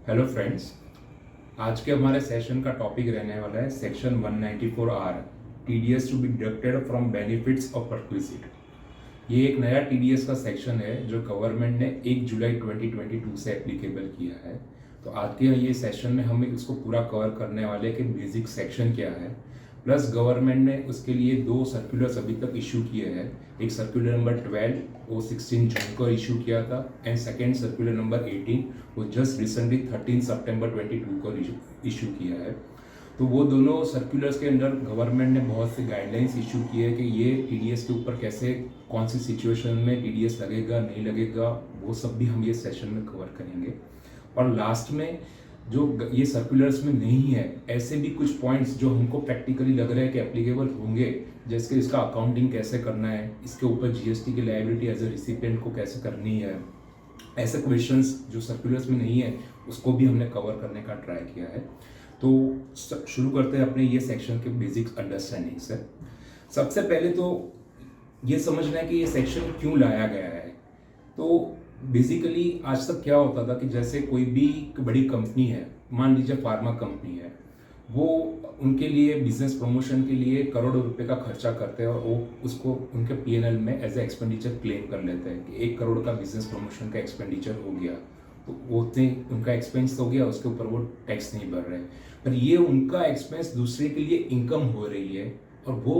Hello friends. आज के हमारे सेशन का टॉपिक रहने वाला है section 194R, TDS to be deducted from benefits of perquisite. ये एक नया टीडीएस का सेक्शन है जो गवर्नमेंट ने 1 जुलाई 2022 से एप्लीकेबल किया है। तो आज के ये सेशन में हम इसको पूरा कवर करने वाले हैं कि बेसिक सेक्शन क्या है, प्लस गवर्नमेंट ने उसके लिए 2 सर्कुलर्स अभी तक इशू किए हैं। एक सर्कुलर नंबर 12 वो 16 जून को इशू किया था एंड सेकेंड सर्कुलर नंबर 18 वो जस्ट रिसेंटली 13 सितंबर 22 को इशू किया है। तो वो दोनों सर्कुलर्स के अंदर गवर्नमेंट ने बहुत से गाइडलाइंस इशू किए हैं कि ये टीडीएस के ऊपर कैसे, कौन सी सिचुएशन में टीडीएस लगेगा नहीं लगेगा, वो सब भी हम ये सेशन में कवर करेंगे। और लास्ट में जो ये सर्कुलर्स में नहीं है ऐसे भी कुछ पॉइंट्स जो हमको प्रैक्टिकली लग रहा है कि एप्लीकेबल होंगे, जैसे इसका अकाउंटिंग कैसे करना है, इसके ऊपर जीएसटी की लायबिलिटी एज ए रिसिपिएंट को कैसे करनी है, ऐसे क्वेश्चंस जो सर्कुलर्स में नहीं है उसको भी हमने कवर करने का ट्राई किया है। तो शुरू करते हैं अपने ये सेक्शन के बेसिक अंडरस्टैंडिंग से। सबसे पहले तो ये समझना है कि ये सेक्शन क्यों लाया गया है। तो बेसिकली आज तक क्या होता था कि जैसे कोई भी बड़ी कंपनी है, मान लीजिए फार्मा कंपनी है, वो उनके लिए बिजनेस प्रमोशन के लिए करोड़ों रुपए का खर्चा करते हैं और वो उसको उनके पीएनएल में एज ए एक्सपेंडिचर क्लेम कर लेते हैं कि 1 करोड़ का बिजनेस प्रमोशन का एक्सपेंडिचर हो गया, तो वो उतने उनका एक्सपेंस हो गया, उसके ऊपर वो टैक्स नहीं भर रहे। पर ये उनका एक्सपेंस दूसरे के लिए इनकम हो रही है और वो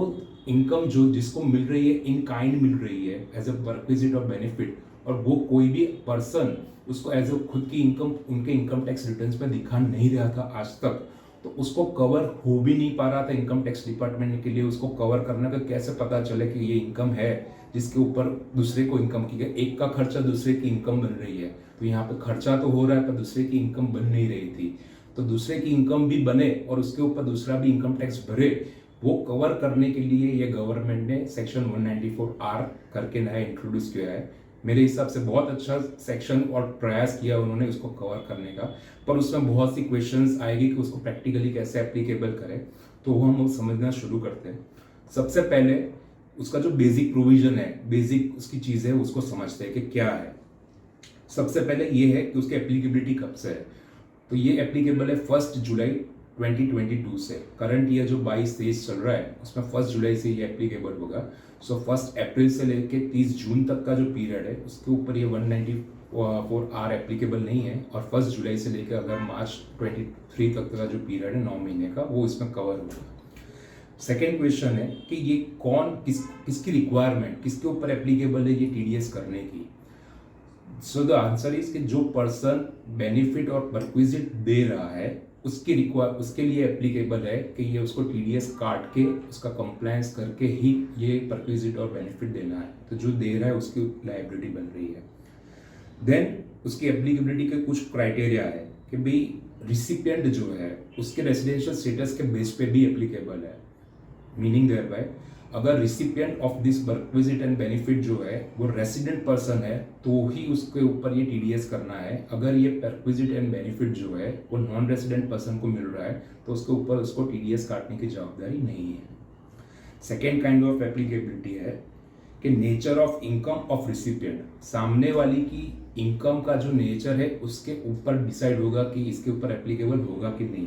इनकम जो जिसको मिल रही है इन काइंड मिल रही है एज ए परक्विजिट और बेनिफिट, और वो कोई भी पर्सन उसको एज ए खुद की इनकम उनके इनकम टैक्स रिटर्न्स में दिखा नहीं रहा था आज तक, तो उसको कवर हो भी नहीं पा रहा था इनकम टैक्स डिपार्टमेंट के लिए। उसको कवर करने का कैसे पता चले कि ये इनकम है जिसके ऊपर दूसरे को इनकम की गई, एक का खर्चा दूसरे की इनकम बन रही है। तो यहाँ पे खर्चा तो हो रहा है पर दूसरे की इनकम बन नहीं रही थी, तो दूसरे की इनकम भी बने और उसके ऊपर दूसरा भी इनकम टैक्स भरे, वो कवर करने के लिए ये गवर्नमेंट ने सेक्शन 194R करके नया इंट्रोड्यूस किया है। मेरे हिसाब से बहुत अच्छा सेक्शन और प्रयास किया उन्होंने उसको कवर करने का, पर उसमें बहुत सी क्वेश्चंस आएगी कि उसको प्रैक्टिकली कैसे एप्लीकेबल करें, तो वो हम समझना शुरू करते हैं। सबसे पहले उसका जो बेसिक प्रोविजन है, बेसिक उसकी चीज़ है, उसको समझते हैं कि क्या है। सबसे पहले ये है कि उसकी एप्लीकेबिलिटी कब से है। तो ये एप्लीकेबल है 1 जुलाई 2022 से। करंट ईयर जो 22-23 चल रहा है उसमें 1 जुलाई से ये एप्लीकेबल होगा। सो 1 अप्रैल से लेके 30 जून तक का जो पीरियड है उसके ऊपर ये 194R एप्लीकेबल नहीं है, और 1 जुलाई से लेकर अगर मार्च 23 तक का जो पीरियड है 9 महीने का, वो इसमें कवर होगा। सेकेंड क्वेश्चन है कि ये किसकी रिक्वायरमेंट, किसके ऊपर एप्लीकेबल है ये टीडीएस करने की। सो द आंसर इज कि जो पर्सन बेनिफिट और परक्विजिट दे रहा है उसके लिए एप्लीकेबल है कि ये उसको टीडीएस काट के उसका कंप्लायंस करके ही ये परक्विजिट और बेनिफिट देना है। तो जो दे रहा है उसकी लायबिलिटी बन रही है। देन उसकी एप्लीकेबिलिटी के कुछ क्राइटेरिया है कि भाई रिसिपिएंट जो है उसके रेसिडेंशियल स्टेटस के बेस पे भी एप्लीकेबल है। मीनिंग देयर बाय अगर recipient of this perquisite and benefit जो है वो रेसिडेंट पर्सन है तो ही उसके ऊपर ये टीडीएस करना है। अगर ये परक्विजिट एंड बेनिफिट जो है वो नॉन रेसिडेंट पर्सन को मिल रहा है तो उसके ऊपर उसको टीडीएस काटने की जवाबदारी नहीं है। सेकेंड काइंड ऑफ एप्लीकेबिलिटी है कि nature of income of recipient, सामने वाली की इनकम का जो नेचर है उसके ऊपर डिसाइड होगा कि इसके ऊपर एप्लीकेबल होगा कि नहीं।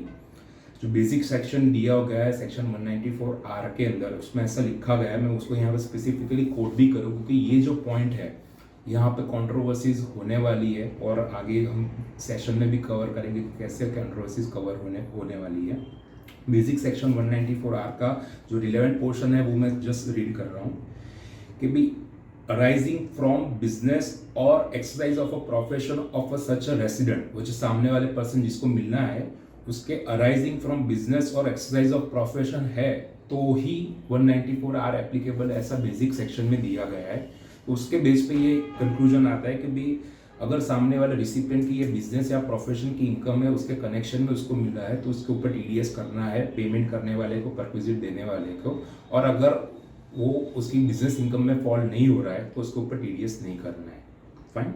जो बेसिक सेक्शन दिया गया है सेक्शन 194R के अंदर उसमें ऐसा लिखा गया है, मैं उसको यहाँ पे स्पेसिफिकली कोट भी करूँ क्योंकि ये जो पॉइंट है यहाँ पे कंट्रोवर्सीज होने वाली है और आगे हम सेशन में भी कवर करेंगे कि कैसे कंट्रोवर्सीज कवर होने वाली है। बेसिक सेक्शन 194R का जो रिलेवेंट पोर्शन है वो मैं जस्ट रीड कर रहा हूँ कि भी अराइजिंग फ्रॉम बिजनेस और exercise of a profession of a such a resident, वो जो सामने वाले पर्सन जिसको मिलना है उसके अराइजिंग फ्रॉम बिजनेस और एक्सरसाइज ऑफ प्रोफेशन है तो ही 194R एप्लीकेबल ऐसा बेसिक सेक्शन में दिया गया है। तो उसके बेस पे ये कंक्लूजन आता है कि भी अगर सामने वाले रिसिपिएंट की ये बिजनेस या प्रोफेशन की इनकम है उसके कनेक्शन में उसको मिला है तो उसके ऊपर टीडीएस करना है, पेमेंट करने वाले को, परक्विजिट देने वाले को। और अगर वो उसकी बिजनेस इनकम में फॉल नहीं हो रहा है तो उसके ऊपर टीडीएस नहीं करना है। Fine.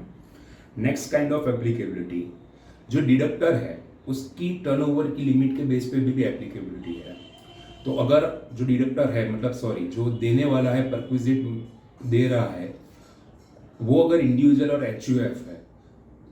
Next kind of applicability, जो डिडक्टर है उसकी टर्नओवर की लिमिट के बेस पे भी एप्लीकेबिलिटी है। तो अगर जो डिडक्टर है जो देने वाला है परक्विजिट दे रहा है वो अगर इंडिविजुअल और एचयूएफ है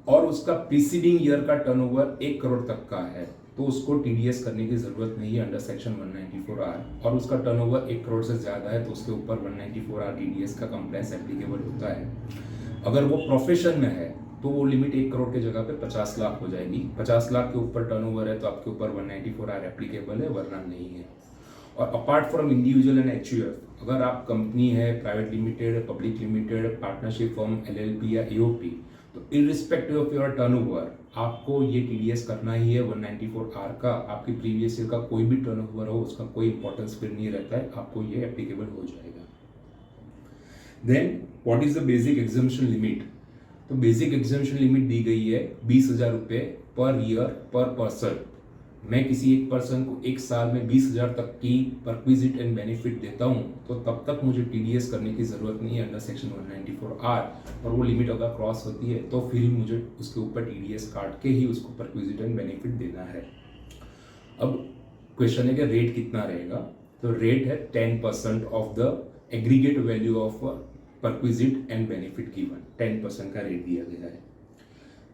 और उसका प्रीसीडिंग ईयर का टर्नओवर 1 करोड़ तक का है तो उसको टीडीएस करने की जरूरत नहीं है अंडर सेक्शन 194 आर, और उसका टर्नओवर 1 करोड़ से ज्यादा है तो उसके ऊपर 194 आर टीडीएस का कंप्लायंस एप्लीकेबल होता है। अगर वो प्रोफेशन में है तो वो लिमिट 1 करोड़ की जगह पे 50 लाख हो जाएगी। 50 लाख के ऊपर टर्नओवर है तो आपके ऊपर 194 आर एप्लीकेबल है, वरना नहीं है। और apart from individual and HUF, अगर आप कंपनी है, private limited, public limited, partnership firm, LLP या एओपी, तो इररिस्पेक्टिव ऑफ योर टर्नओवर आपको ये टीडीएस करना ही है 194 आर का। आपकी प्रीवियस ईयर का कोई भी टर्नओवर हो उसका कोई इंपॉर्टेंस फिर नहीं रहता है, आपको ये एप्लीकेबल हो जाएगा। Then what is the basic exemption limit? तो बेसिक एग्जम्पशन लिमिट दी गई है 20,000 रुपये पर ईयर पर पर्सन। मैं किसी एक पर्सन को एक साल में 20,000 तक की परक्विजिट एंड बेनिफिट देता हूं तो तब तक मुझे टीडीएस करने की जरूरत नहीं है अंडर सेक्शन 194 आर, और वो लिमिट अगर क्रॉस होती है तो फिर मुझे उसके ऊपर टीडीएस काट के ही उसको परक्विजिट एंड बेनिफिट देना है। अब क्वेश्चन है कि रेट कितना रहेगा? तो रेट है 10% of the aggregate value of perquisite and benefit given. 10% का रेट दिया गया है।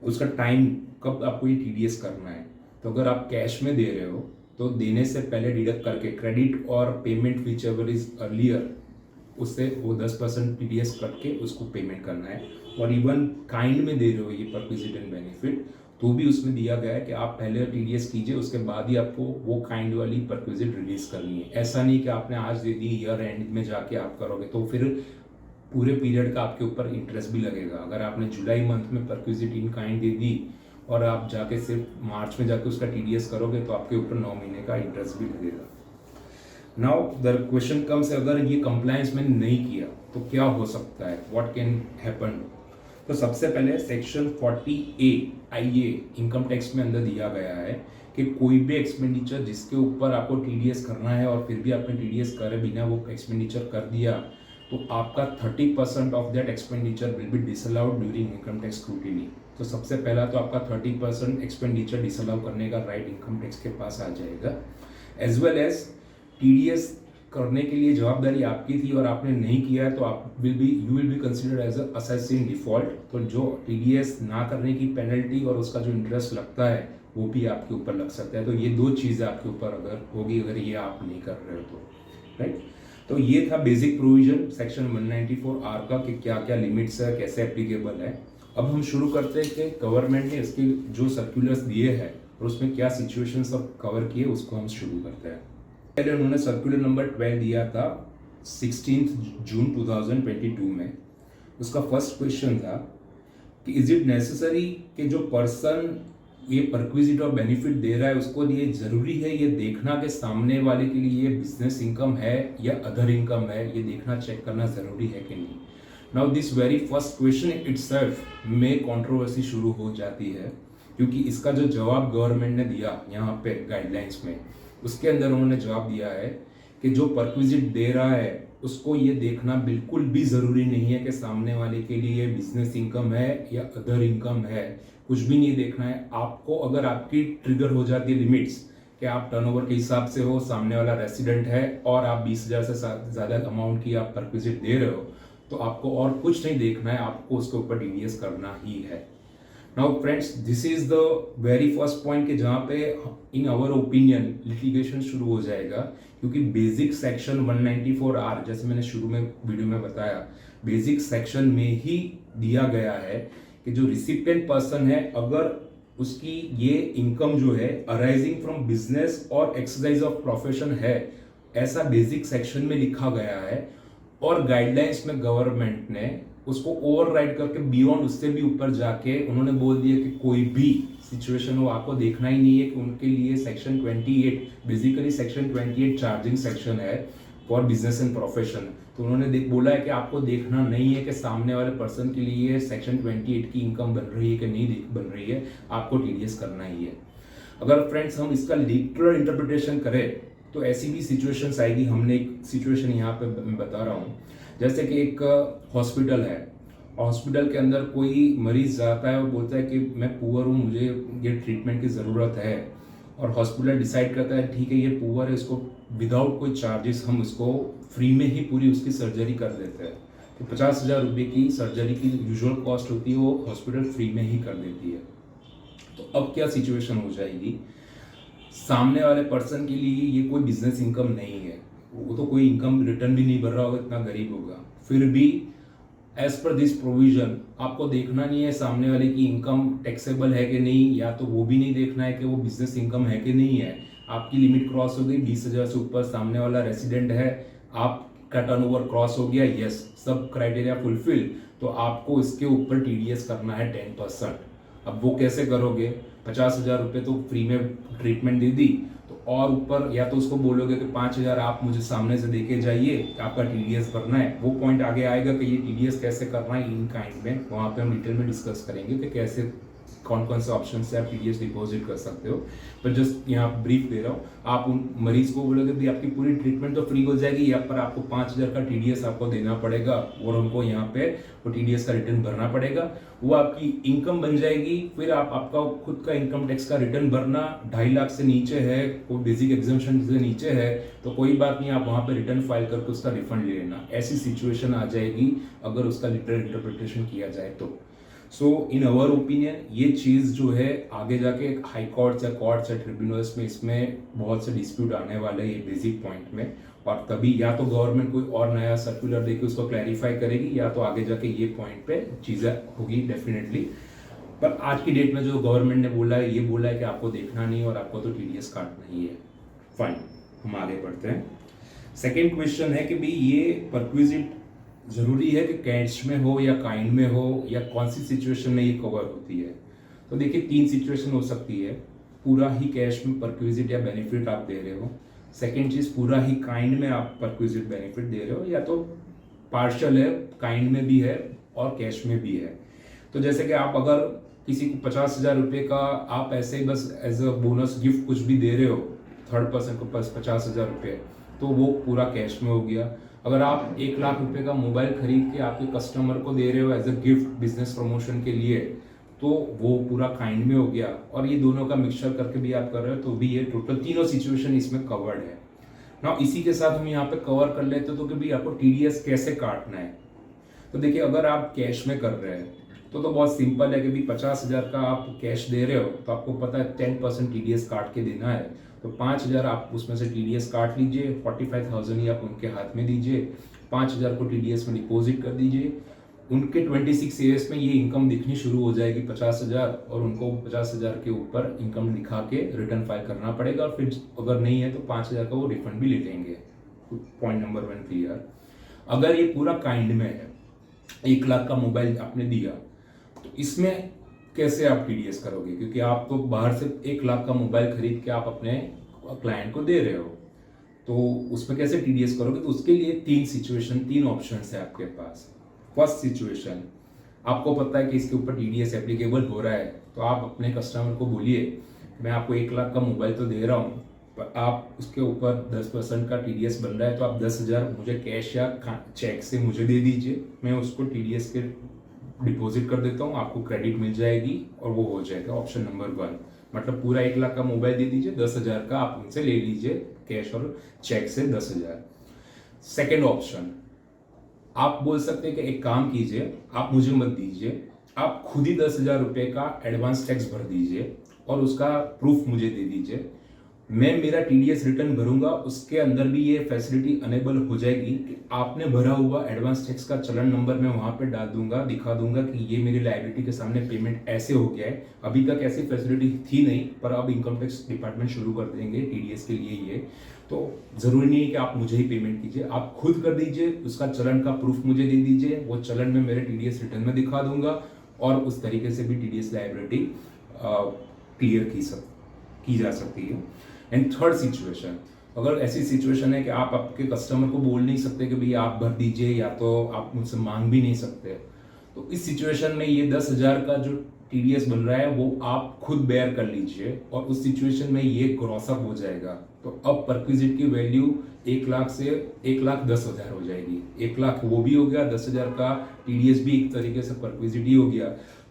उसका टाइम कब आपको ये टीडीएस करना है? तो अगर आप कैश में दे रहे हो तो देने से पहले डिडक्ट करके क्रेडिट और payment which ever is earlier, उससे वो 10% टीडीएस करके उसको पेमेंट करना है। और इवन काइंड में दे रहे हो ये परक्विजिट एंड बेनिफिट तो भी उसमें दिया गया है कि आप पहले टीडीएस कीजिए, उसके बाद ही आपको वो काइंड वाली परक्विजिट रिलीज करनी है। ऐसा नहीं कि आपने आज दे दी, ईयर एंड में जाके आप करोगे तो फिर पूरे पीरियड का आपके ऊपर इंटरेस्ट भी लगेगा। अगर आपने जुलाई मंथ में परक्विजिट इन काइंड दे दी और आप जाके सिर्फ मार्च में जाके उसका टीडीएस करोगे तो आपके ऊपर 9 महीने का इंटरेस्ट भी लगेगा। नाउ द क्वेश्चन कम्स, अगर ये कंप्लायंस मैंने नहीं किया तो क्या हो सकता है? What can happen? तो सबसे पहले section 40A IA income tax में अंदर दिया गया है कि कोई भी एक्सपेंडिचर जिसके ऊपर आपको टीडीएस करना है और फिर भी आपने टीडीएस करे बिना वो एक्सपेंडिचर कर दिया तो आपका 30% of that expenditure will be disallowed during income tax scrutiny. तो सबसे पहला तो आपका 30% एक्सपेंडिचर डिसअलाउ करने का राइट इनकम टैक्स के पास आ जाएगा। एज वेल एज टीडीएस करने के लिए जवाबदारी आपकी थी और आपने नहीं किया है तो आप you will be considered as a assessed in default. तो जो टीडीएस ना करने की पेनल्टी और उसका जो इंटरेस्ट लगता है वो भी आपके ऊपर लग सकता है। तो ये दो चीज़ें आपके ऊपर अगर होगी, अगर ये आप नहीं कर रहे हो तो, राइट। तो ये था बेसिक प्रोविजन सेक्शन 194 आर का कि क्या क्या लिमिट्स है, कैसे एप्लीकेबल है। अब हम शुरू करते हैं कि गवर्नमेंट ने इसके जो सर्कुलर्स दिए हैं और उसमें क्या सिचुएशंस सब कवर किए, उसको हम शुरू करते हैं। पहले उन्होंने सर्कुलर नंबर 12 दिया था 16 जून 2022 में। उसका फर्स्ट क्वेश्चन था कि इज इट नेसेसरी कि जो पर्सन ये परक्विजिट और बेनिफिट दे रहा है उसको ये जरूरी है ये देखना कि सामने वाले के लिए ये बिजनेस इनकम है या अदर इनकम है, ये देखना चेक करना जरूरी है कि नहीं। Now this very first question itself में कंट्रोवर्सी शुरू हो जाती है क्योंकि इसका जो जवाब गवर्नमेंट ने दिया यहाँ पे गाइडलाइंस में, उसके अंदर उन्होंने जवाब दिया है कि जो परक्विजिट दे रहा है उसको ये देखना बिल्कुल भी ज़रूरी नहीं है कि सामने वाले के लिए ये बिजनेस इनकम है या अदर इनकम है, कुछ भी नहीं देखना है आपको। अगर आपकी ट्रिगर हो जाती है लिमिट्स कि आप टर्नओवर के हिसाब से हो, सामने वाला रेसिडेंट है और आप 20,000 से ज़्यादा अमाउंट की आप परक्विजिट दे रहे हो तो आपको और कुछ नहीं देखना है, आपको उसके ऊपर टीडीएस करना ही है। Now friends, this is the very first point कि जहाँ पे इन आवर ओपिनियन लिटिगेशन शुरू हो जाएगा क्योंकि बेसिक सेक्शन 194 आर, जैसे मैंने शुरू में वीडियो में बताया, बेसिक सेक्शन में ही दिया गया है कि जो रिसिपिएंट पर्सन है अगर उसकी ये इनकम जो है अराइजिंग फ्रॉम बिजनेस और एक्सरसाइज ऑफ प्रोफेशन है, ऐसा बेसिक सेक्शन में लिखा गया है और गाइडलाइंस में गवर्नमेंट ने उसको ओवरराइड करके बियॉन्ड उससे भी ऊपर जाके उन्होंने बोल दिया कि कोई भी सिचुएशन हो आपको देखना ही नहीं है कि उनके लिए section 28, basically section 28 charging section है फॉर बिजनेस एंड प्रोफेशन। तो उन्होंने बोला है कि आपको देखना नहीं है कि सामने वाले पर्सन के लिए सेक्शन 28 की इनकम बन रही है कि नहीं बन रही है, आपको टीडीएस करना ही है। अगर फ्रेंड्स हम इसका लिटरल इंटरप्रिटेशन करें तो ऐसी भी सिचुएशंस आएगी। हमने एक सिचुएशन यहाँ पे मैं बता रहा हूँ, जैसे कि एक हॉस्पिटल है, हॉस्पिटल के अंदर कोई मरीज जाता है और बोलता है कि मैं पुअर हूँ, मुझे ये ट्रीटमेंट की ज़रूरत है, और हॉस्पिटल डिसाइड करता है ठीक है ये पुअर है, इसको विदाउट कोई चार्जेस हम इसको फ्री में ही पूरी उसकी सर्जरी कर देते हैं। तो 50,000 रुपये की सर्जरी की यूजुअल कॉस्ट होती है, वो हॉस्पिटल फ्री में ही कर देती है। तो अब क्या सिचुएशन हो जाएगी, सामने वाले पर्सन के लिए ये कोई बिजनेस इनकम नहीं है, वो तो कोई इनकम रिटर्न भी नहीं भर रहा होगा, इतना गरीब होगा, फिर भी एज पर दिस प्रोविजन आपको देखना नहीं है सामने वाले की इनकम टैक्सेबल है कि नहीं, या तो वो भी नहीं देखना है कि वो बिजनेस इनकम है कि नहीं है। आपकी लिमिट क्रॉस हो गई 20,000 से ऊपर, सामने वाला रेसिडेंट है, आपका टर्नओवर क्रॉस हो गया, यस सब क्राइटेरिया फुलफिल, तो आपको इसके ऊपर टीडीएस करना है 10%। अब वो कैसे करोगे, 50,000 रुपये तो फ्री में ट्रीटमेंट दे दी, तो और ऊपर या तो उसको बोलोगे कि 5,000 आप मुझे सामने से देके जाइए, आपका टीडीएस भरना है। वो पॉइंट आगे आएगा कि ये टीडीएस कैसे करना है इन काइंड में, वहाँ पे हम डिटेल में डिस्कस करेंगे कि कैसे कौन कौन से ऑप्शन से आप टीडीएस डिपॉजिट कर सकते हो। पर जस्ट यहाँ ब्रीफ दे रहा हूँ, आप उन मरीज को बोलोगे भी आपकी पूरी ट्रीटमेंट तो फ्री हो जाएगी, यहाँ पर आपको 5,000 का टीडीएस आपको देना पड़ेगा और उनको यहाँ पे वो टीडीएस का रिटर्न भरना पड़ेगा, वो आपकी इनकम बन जाएगी। फिर आपका खुद का इनकम टैक्स का रिटर्न भरना 2.5 लाख से नीचे है, कोई बेसिक एग्जाम्पशन से नीचे है तो कोई बात नहीं, आप वहाँ पे रिटर्न फाइल करके उसका रिफंड ले लेना। ऐसी सिचुएशन आ जाएगी अगर उसका लिटरल इंटरप्रिटेशन किया जाए तो। सो इन अवर ओपिनियन ये चीज़ जो है आगे जाके हाई कोर्ट्स या कोर्ट्स या ट्रिब्यूनल्स में इसमें बहुत से डिस्प्यूट आने वाले हैं ये बेसिक पॉइंट में, और तभी या तो गवर्नमेंट कोई और नया सर्कुलर देके उसको क्लैरिफाई करेगी, या तो आगे जाके ये पॉइंट पे चीज़ें होगी डेफिनेटली। पर आज की डेट में जो गवर्नमेंट ने बोला है, ये बोला है कि आपको देखना नहीं और आपको तो टीडीएस काटना ही है। फाइन, हम आगे बढ़ते हैं। सेकेंड क्वेश्चन है कि भाई ये परक्विजिट जरूरी है कि कैश में हो या काइंड में हो, या कौन सी सिचुएशन में ये कवर होती है। तो देखिए 3 सिचुएशन हो सकती है, पूरा ही कैश में परक्विजिट या बेनिफिट आप दे रहे हो, सेकेंड चीज पूरा ही काइंड में आप परक्विजिट बेनिफिट दे रहे हो, या तो पार्शियल है, काइंड में भी है और कैश में भी है। तो जैसे कि आप अगर किसी को 50,000 रुपये का आप ऐसे ही बस एज अ बोनस गिफ्ट कुछ भी दे रहे हो, थर्ड पर्सन को बस 50,000 रुपये, तो वो पूरा कैश में हो गया। अगर आप 1 लाख रुपए का मोबाइल खरीद के आपके कस्टमर को दे रहे हो as a gift business promotion के लिए, तो वो पूरा काइंड में हो गया। और ये दोनों का मिक्सचर करके भी आप कर रहे हो तो भी ये टोटल तीनों सिचुएशन इसमें कवर्ड है ना। इसी के साथ हम यहाँ पे कवर कर लेते तो कि भाई आपको टीडीएस कैसे काटना है। तो देखिए अगर आप कैश में कर रहे हैं तो बहुत सिंपल है कि भाई 50,000 का आप कैश दे रहे हो तो आपको पता है 10% टीडीएस काट के देना है, तो 5,000 आप उसमें से टीडीएस काट लीजिए, 45,000 ही आप उनके हाथ में दीजिए, 5,000 को टीडीएस में डिपॉजिट कर दीजिए। उनके 26 ईयर्स में ये इनकम दिखनी शुरू हो जाएगी 50,000, और उनको 50,000 के ऊपर इनकम दिखा के रिटर्न फाइल करना पड़ेगा, और फिर अगर नहीं है तो 5,000 का वो रिफंड भी ले लेंगे। Point number 1 clear. अगर ये पूरा काइंड में है, 1 लाख का मोबाइल आपने दिया, तो इसमें कैसे आप टीडीएस करोगे, क्योंकि आप तो बाहर से 1 लाख का मोबाइल खरीद के आप अपने क्लाइंट को दे रहे हो, तो उसमें कैसे टीडीएस करोगे। तो उसके लिए 3 सिचुएशन, 3 ऑप्शन है आपके पास। फर्स्ट सिचुएशन, आपको पता है कि इसके ऊपर टीडीएस एप्लीकेबल हो रहा है, तो आप अपने कस्टमर को बोलिए मैं आपको 1 लाख का मोबाइल तो दे रहा हूँ, पर आप उसके ऊपर 10% का टीडीएस बन रहा है, तो आप 10,000 मुझे कैश या चेक से मुझे दे दीजिए, मैं उसको टीडीएस के डिपॉजिट कर देता हूँ, आपको क्रेडिट मिल जाएगी और वो हो जाएगा। ऑप्शन नंबर 1, मतलब पूरा 1 लाख का मोबाइल दे दीजिए, 10,000 का आप उनसे ले लीजिए कैश और चेक से 10,000। सेकेंड ऑप्शन, आप बोल सकते हैं कि एक काम कीजिए, आप मुझे मत दीजिए, आप खुद ही 10,000 रुपये का एडवांस टैक्स भर दीजिए और उसका प्रूफ मुझे दे दीजिए, मैं मेरा टीडीएस रिटर्न भरूंगा, उसके अंदर भी ये फैसिलिटी अनेबल हो जाएगी कि आपने भरा हुआ एडवांस टैक्स का चलन नंबर मैं वहां पे डाल दूंगा, दिखा दूंगा कि ये मेरी लायबिलिटी के सामने पेमेंट ऐसे हो गया है। अभी तक ऐसी फैसिलिटी थी नहीं, पर अब इनकम टैक्स डिपार्टमेंट शुरू कर देंगे टीडीएस के लिए ये, तो जरूरी नहीं है कि आप मुझे ही पेमेंट कीजिए, आप खुद कर दीजिए, उसका चलन का प्रूफ मुझे दे दीजिए, वो चलन में मेरे टीडीएस रिटर्न में दिखा दूंगा, और उस तरीके से भी टीडीएस लायबिलिटी क्लियर की जा सकती है। एंड थर्ड सिचुएशन, अगर ऐसी सिचुएशन है कि आप आपके कस्टमर को बोल नहीं सकते कि भैया आप भर दीजिए, या तो आप मुझसे मांग भी नहीं सकते, तो इस सिचुएशन में ये 10,000 का जो टीडीएस बन रहा है वो आप खुद बेयर कर लीजिए, और उस सिचुएशन में ये क्रॉसअप हो जाएगा। तो अब परक्विजिट की वैल्यू 1 लाख से 1,10,000 हो जाएगी। 1 लाख वो भी हो गया, 10,000 का टीडीएस भी एक तरीके से परक्विजिट ही हो गया,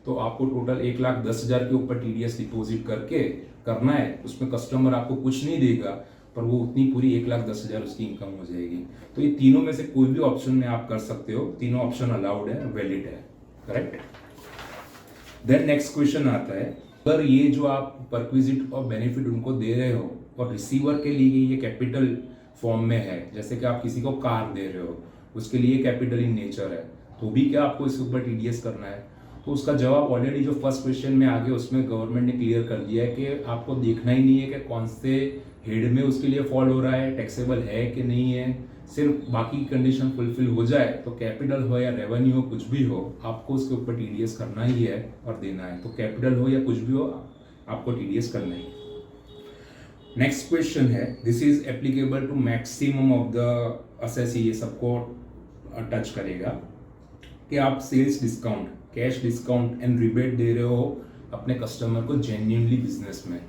तो आपको टोटल 1,10,000 के ऊपर टीडीएस डिपॉजिट करके करना है। उसमें कस्टमर आपको कुछ नहीं देगा, पर वो उतनी पूरी 1,10,000 उसकी इनकम हो जाएगी। तो ये तीनों में से कोई भी ऑप्शन में आप कर सकते हो, तीनों ऑप्शन अलाउड है, वैलिड है, करेक्ट। देन नेक्स्ट क्वेश्चन आता है, अगर ये जो आप परक्विजिट और बेनिफिट उनको दे रहे हो और रिसीवर के लिए ये कैपिटल फॉर्म में है, जैसे कि आप किसी को कार दे रहे हो, उसके लिए कैपिटल इन नेचर है, तो भी क्या आपको इसके ऊपर टीडीएस करना है? तो उसका जवाब ऑलरेडी जो फर्स्ट क्वेश्चन में आगे उसमें गवर्नमेंट ने क्लियर कर दिया है कि आपको देखना ही नहीं है कि कौन से हेड में उसके लिए फॉल हो रहा है, टैक्सेबल है कि नहीं है, सिर्फ बाकी कंडीशन फुलफिल हो जाए तो कैपिटल हो या रेवेन्यू हो, कुछ भी हो, आपको उसके ऊपर टीडीएस करना ही है और देना है। तो कैपिटल हो या कुछ भी हो, आपको टीडीएस करना ही है। नेक्स्ट क्वेश्चन है, this is applicable to maximum of the assessee, ये सबको टच करेगा कि आप sales discount, cash discount and rebate दे रहे हो अपने कस्टमर को जेन्युइनली बिजनेस में,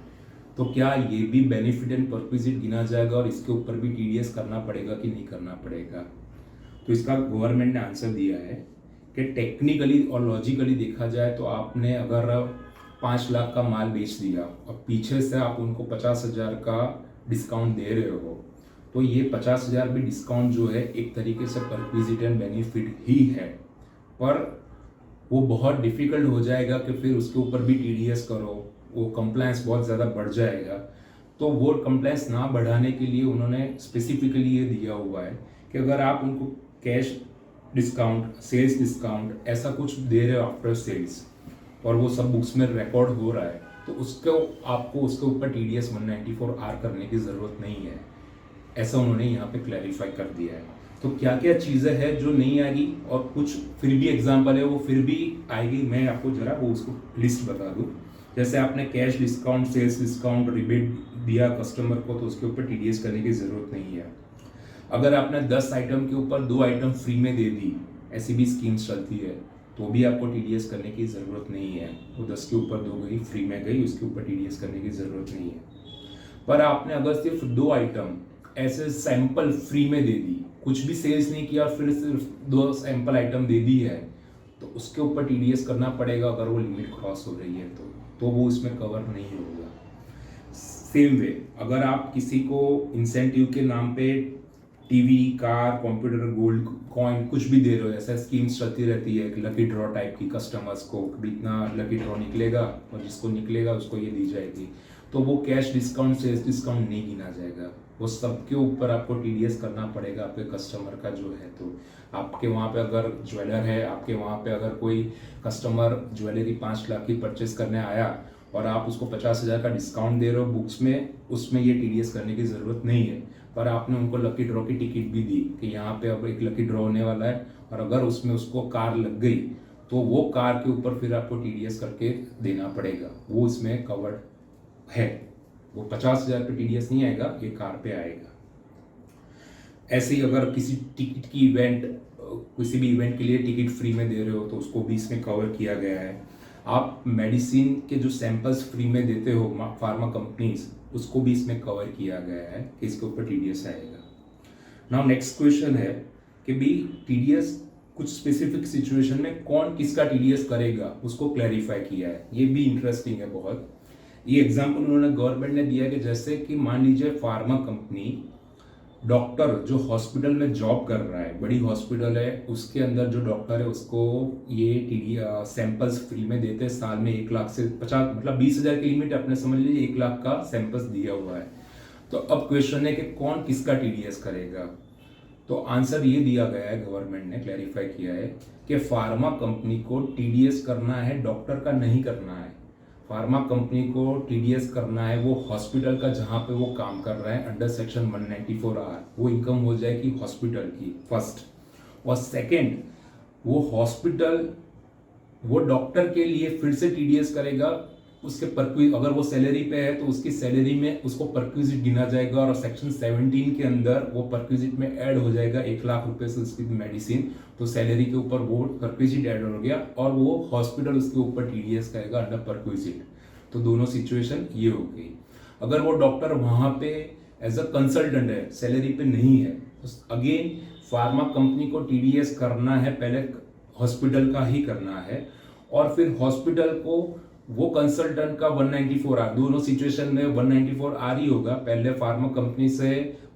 तो क्या ये भी बेनिफिट एंड परक्विजिट गिना जाएगा और इसके ऊपर भी टीडीएस करना पड़ेगा कि नहीं करना पड़ेगा? तो इसका गवर्नमेंट ने आंसर दिया है कि टेक्निकली और लॉजिकली देखा जाए तो आपने अगर 5 लाख का माल बेच दिया और पीछे से आप उनको 50,000 का डिस्काउंट दे रहे हो, तो ये 50,000 भी डिस्काउंट जो है एक तरीके से परक्विजिट एंड बेनिफिट ही है, पर वो बहुत डिफिकल्ट हो जाएगा कि फिर उसके ऊपर भी टीडीएस करो, वो कंप्लायंस बहुत ज़्यादा बढ़ जाएगा। तो वो कंप्लायंस ना बढ़ाने के लिए उन्होंने स्पेसिफिकली ये दिया हुआ है कि अगर आप उनको कैश डिस्काउंट, सेल्स डिस्काउंट ऐसा कुछ दे रहे हो आफ्टर सेल्स और वो सब बुक्स में रिकॉर्ड हो रहा है, तो उसको आपको उसके ऊपर टीडीएस 194R करने की ज़रूरत नहीं है, ऐसा उन्होंने यहाँ पे क्लैरिफाई कर दिया है। तो क्या क्या चीज़ें हैं जो नहीं आएगी और कुछ फिर भी एग्जाम्पल है वो फिर भी आएगी, मैं आपको जरा वो उसको लिस्ट बता दूँ। जैसे आपने cash discount, sales discount, rebate दिया कस्टमर को, तो उसके ऊपर टीडीएस करने की ज़रूरत नहीं है। अगर आपने 10 आइटम के ऊपर 2 आइटम फ्री में दे दी, ऐसी भी स्कीम्स चलती है, तो भी आपको टीडीएस करने की ज़रूरत नहीं है। वो 10 के ऊपर 2 गई, फ्री में गई, उसके ऊपर टीडीएस करने की ज़रूरत नहीं है। पर आपने अगर सिर्फ 2 आइटम ऐसे सैंपल फ्री में दे दी, कुछ भी सेल्स नहीं किया, फिर सिर्फ 2 सैंपल आइटम दे दी है, तो उसके ऊपर टीडीएस करना पड़ेगा अगर वो लिमिट क्रॉस हो रही है तो वो इसमें कवर नहीं होगा। सेम वे, अगर आप किसी को इंसेंटिव के नाम पे TV, car, computer, gold coin कुछ भी दे रहे हो, ऐसा स्कीम्स चलती रहती है, लकी ड्रॉ टाइप की, कस्टमर्स को इतना लकी ड्रॉ निकलेगा और जिसको निकलेगा उसको ये दी जाएगी, तो वो कैश डिस्काउंट, सेल्स डिस्काउंट नहीं गिना जाएगा। वो सबके ऊपर आपको टीडीएस करना पड़ेगा आपके कस्टमर का जो है। तो आपके वहाँ पे अगर ज्वेलर है, आपके वहाँ पे अगर कोई कस्टमर ज्वेलरी 5 लाख की परचेस करने आया और आप उसको 50,000 का डिस्काउंट दे रहे हो बुक्स में, उसमें ये टीडीएस करने की ज़रूरत नहीं है। पर आपने उनको लकी ड्रॉ की टिकट भी दी कि यहाँ पे अब एक लकी ड्रॉ होने वाला है, और अगर उसमें उसको कार लग गई तो वो कार के ऊपर फिर आपको टीडीएस करके देना पड़ेगा, वो इसमें कवर्ड है। वो 50,000 पे टीडीएस नहीं आएगा, ये कार पे आएगा। ऐसे ही अगर किसी टिकट की इवेंट, किसी भी इवेंट के लिए टिकट फ्री में दे रहे हो तो उसको भी इसमें कवर किया गया है। आप मेडिसिन के जो सैंपल्स फ्री में देते हो फार्मा कंपनीज, उसको भी इसमें कवर किया गया है कि इसके ऊपर टीडीएस आएगा। नाउ नेक्स्ट क्वेश्चन है कि भी टीडीएस कुछ स्पेसिफिक सिचुएशन में कौन किसका टीडीएस करेगा, उसको क्लैरिफाई किया है। ये भी इंटरेस्टिंग है बहुत। ये एग्जाम्पल उन्होंने गवर्नमेंट ने दिया कि जैसे कि मान लीजिए फार्मा कंपनी, डॉक्टर जो हॉस्पिटल में जॉब कर रहा है, बड़ी हॉस्पिटल है, उसके अंदर जो डॉक्टर है उसको ये सैंपल्स फ्री में देते हैं, साल में 1 लाख से 50, मतलब 20,000 की लिमिट अपने समझ लीजिए, 1 लाख का सैंपल्स दिया हुआ है। तो अब क्वेश्चन है कि कौन किसका टीडीएस करेगा। तो आंसर ये दिया गया है, गवर्नमेंट ने क्लैरिफाई किया है कि फार्मा कंपनी को टीडीएस करना है, डॉक्टर का नहीं करना है। फार्मा कंपनी को टीडीएस करना है वो हॉस्पिटल का जहाँ पे वो काम कर रहा है अंडर सेक्शन 194R, वो इनकम हो जाएगी हॉस्पिटल की फर्स्ट। और सेकंड, वो हॉस्पिटल वो डॉक्टर के लिए फिर से टीडीएस करेगा उसके अगर वो सैलरी पे है तो उसकी सैलरी में उसको परक्विजिट गिना जाएगा, और सेक्शन 17 के अंदर वो परक्विजिट में ऐड हो जाएगा 1 लाख रुपए से उसकी मेडिसिन, तो सैलरी के ऊपर वो परक्विजिट ऐड हो गया और वो हॉस्पिटल उसके ऊपर टीडीएस करेगा अंडर परक्विजिट। तो दोनों सिचुएशन ये हो गई। अगर वो डॉक्टर वहाँ पे एज अ कंसल्टेंट है, सैलरी पे नहीं है, तो अगेन फार्मा कंपनी को टीडीएस करना है, पहले हॉस्पिटल का ही करना है, और फिर हॉस्पिटल को वो कंसल्टेंट का 194 आर, दोनों सिचुएशन में 194 आर ही होगा। पहले फार्मा कंपनी से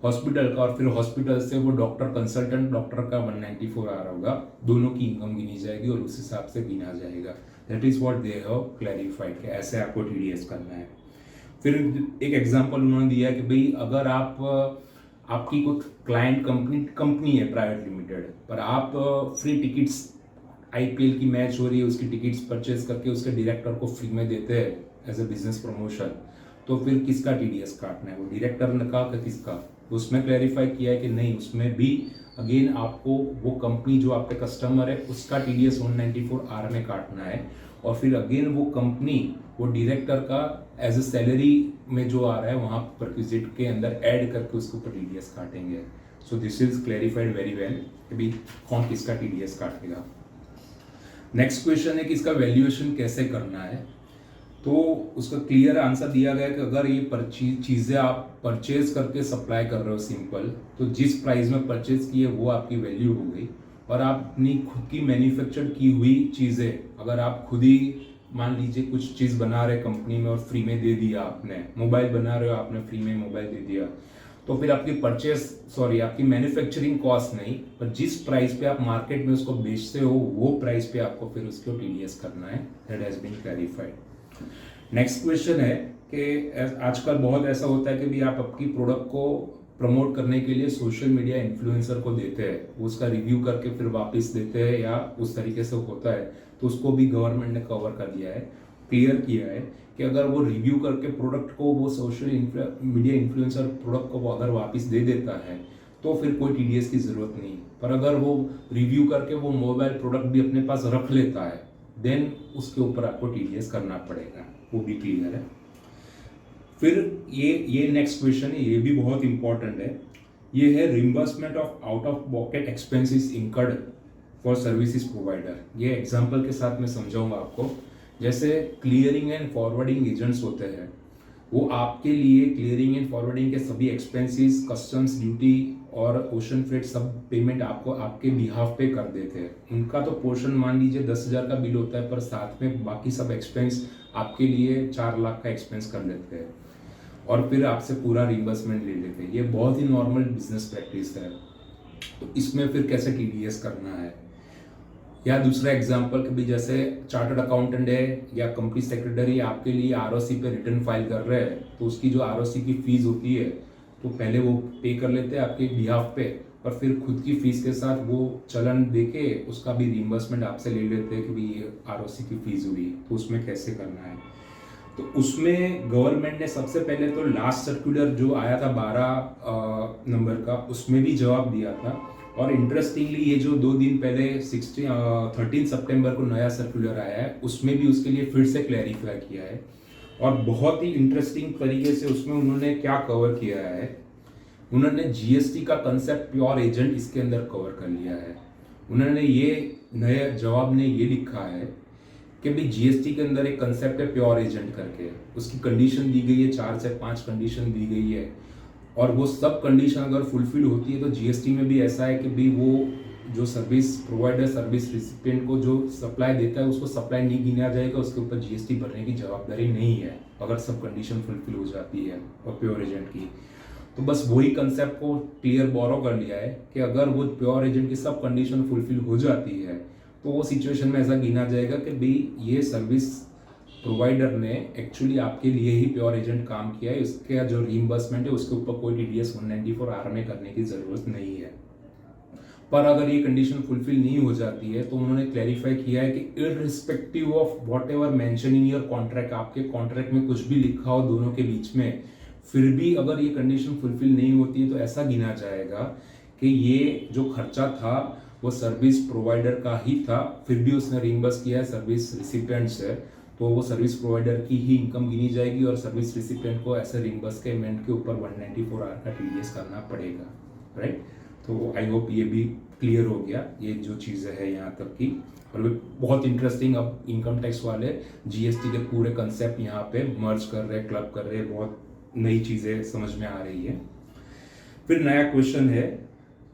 हॉस्पिटल का और फिर हॉस्पिटल से वो डॉक्टर कंसल्टेंट डॉक्टर का 194 आर होगा। दोनों की इनकम गिनी जाएगी और उस हिसाब से गिना जाएगा। That is what they have clarified कि ऐसे आपको टीडीएस करना है। फिर एक एग्जांपल उन्होंने दिया कि भाई अगर आपकी कोई क्लाइंट कंपनी है प्राइवेट लिमिटेड, पर आप फ्री टिकट्स आईपीएल की मैच हो रही है उसकी टिकट्स परचेज करके उसके डायरेक्टर को फ्री में देते हैं एज ए बिजनेस प्रमोशन, तो फिर किसका टीडीएस काटना है, वो डायरेक्टर ने कहा कि किसका? उसमें क्लैरिफाई किया है कि नहीं, उसमें भी अगेन आपको वो कंपनी जो आपके कस्टमर है उसका टीडीएस 194 आर में काटना है, और फिर अगेन वो कंपनी वो डायरेक्टर का एज ए सैलरी में जो आ रहा है वहाँ परक्विजिट के अंदर ऐड करके उसके ऊपर टीडीएस काटेंगे। So this is clarified very well कि भाई कौन किसका टीडीएस काटेगा। नेक्स्ट क्वेश्चन है कि इसका वैल्यूएशन कैसे करना है। तो उसका क्लियर आंसर दिया गया कि अगर ये चीज़ें आप परचेज करके सप्लाई कर रहे हो सिंपल, तो जिस प्राइस में परचेज की है वो आपकी वैल्यू हो गई। और आप अपनी खुद की मैन्युफैक्चर की हुई चीज़ें अगर आप खुद ही मान लीजिए कुछ चीज़ बना रहे कंपनी में और फ्री में दे दिया, आपने मोबाइल बना रहे हो आपने फ्री में मोबाइल दे दिया, तो फिर आपकी मैन्युफैक्चरिंग कॉस्ट नहीं, पर जिस प्राइस पे आप मार्केट में उसको बेचते हो वो प्राइस पे आपको फिर उसको टीडीएस करना है। That has been clarified. Next question है कि आजकल बहुत ऐसा होता है कि भी आप आपकी प्रोडक्ट को प्रमोट करने के लिए सोशल मीडिया इन्फ्लुएंसर को देते हैं, वो उसका रिव्यू करके फिर वापस देते हैं या उस तरीके से होता है, तो उसको भी गवर्नमेंट ने कवर कर दिया है, क्लियर किया है कि अगर वो रिव्यू करके प्रोडक्ट को वो सोशल मीडिया इन्फ्लुएंसर प्रोडक्ट को वो अगर वापस दे देता है तो फिर कोई टीडीएस की ज़रूरत नहीं। पर अगर वो रिव्यू करके वो मोबाइल प्रोडक्ट भी अपने पास रख लेता है देन उसके ऊपर आपको टीडीएस करना पड़ेगा, वो भी क्लियर है। फिर ये नेक्स्ट क्वेश्चन है, ये भी बहुत इंपॉर्टेंट है। ये है reimbursement of out of pocket expenses incurred for services provider. ये एग्जांपल के साथ मैं समझाऊंगा आपको। जैसे क्लियरिंग एंड फॉरवर्डिंग एजेंट्स होते हैं, वो आपके लिए क्लियरिंग एंड फॉरवर्डिंग के सभी एक्सपेंसेस, कस्टम्स ड्यूटी और ओशन फ्रेट सब पेमेंट आपको आपके बिहाफ पे कर देते हैं। उनका तो पोर्शन मान लीजिए 10,000 का बिल होता है, पर साथ में बाकी सब एक्सपेंस आपके लिए 4 लाख का एक्सपेंस कर लेते हैं और फिर आपसे पूरा रिम्बर्समेंट ले लेते हैं। ये बहुत ही नॉर्मल बिजनेस प्रैक्टिस है। तो इसमें फिर कैसे टीडीएस करना है, या दूसरा एग्जांपल कि भी जैसे चार्टर्ड अकाउंटेंट है या कंपनी सेक्रेटरी आपके लिए आरओसी पे रिटर्न फाइल कर रहे हैं, तो उसकी जो आरओसी की फीस होती है तो पहले वो पे कर लेते हैं आपके बिहाफ पे, और फिर खुद की फीस के साथ वो चलन देके उसका भी रिम्बर्समेंट आपसे ले लेते हैं कि भाई ये आरओसी की फीस हुई। तो उसमें कैसे करना है, तो उसमें गवर्नमेंट ने सबसे पहले तो लास्ट सर्कुलर जो आया था 12 नंबर का, उसमें भी जवाब दिया था। और इंटरेस्टिंगली ये जो 2 दिन पहले 13 सितंबर को नया सर्कुलर आया है, उसमें भी उसके लिए फिर से क्लैरिफाई किया है। और बहुत ही इंटरेस्टिंग तरीके से उसमें उन्होंने क्या कवर किया है, उन्होंने जीएसटी का कंसेप्ट प्योर एजेंट इसके अंदर कवर कर लिया है। उन्होंने ये नए जवाब ने ये लिखा है कि भाई जीएसटी के अंदर एक कंसेप्ट है प्योर एजेंट करके, उसकी कंडीशन दी गई है, 4 से 5 कंडीशन दी गई है, और वो सब कंडीशन अगर फुलफिल होती है तो जीएसटी में भी ऐसा है कि भाई वो जो सर्विस प्रोवाइडर सर्विस रिसिपिएंट को जो सप्लाई देता है उसको सप्लाई नहीं गिना जाएगा, उसके ऊपर जीएसटी भरने की जवाबदारी नहीं है अगर सब कंडीशन फुलफिल हो जाती है और प्योर एजेंट की। तो बस वही कंसेप्ट को क्लियर बोरो कर लिया है कि अगर वो प्योर एजेंट की सब कंडीशन फुलफिल हो जाती है तो वो सिचुएशन में ऐसा गिना जाएगा कि भाई ये सर्विस प्रोवाइडर ने एक्चुअली आपके लिए ही प्योर एजेंट काम किया है, इसका जो रीइंबर्समेंट है उसके ऊपर कोई टीडीएस 194 आर में करने की जरूरत नहीं है। पर अगर ये कंडीशन फुलफिल नहीं हो जाती है तो उन्होंने क्लैरिफाई किया है कि irrespective of what ever mention in your contract, आपके कॉन्ट्रैक्ट में कुछ भी लिखा हो दोनों के बीच में, फिर भी अगर ये कंडीशन फुलफिल नहीं होती है तो ऐसा गिना जाएगा कि ये जो खर्चा था वो सर्विस प्रोवाइडर का ही था, फिर भी उसने रीइंबर्स किया है सर्विस रिसिपिएंट से, तो वो सर्विस प्रोवाइडर की ही इनकम गिनी जाएगी और सर्विस रिसिपिएंट को ऐसे रिइंबर्स के अमाउंट के ऊपर 194 आर का टीडीएस करना पड़ेगा। राइट, तो आई होप ये भी क्लियर हो गया ये जो चीज़ें है यहाँ तक की। और बहुत इंटरेस्टिंग, अब इनकम टैक्स वाले जीएसटी के पूरे कंसेप्ट यहाँ पे मर्ज कर रहे हैं, क्लब कर रहे हैं, बहुत नई चीज़ें समझ में आ रही है। फिर नया क्वेश्चन है,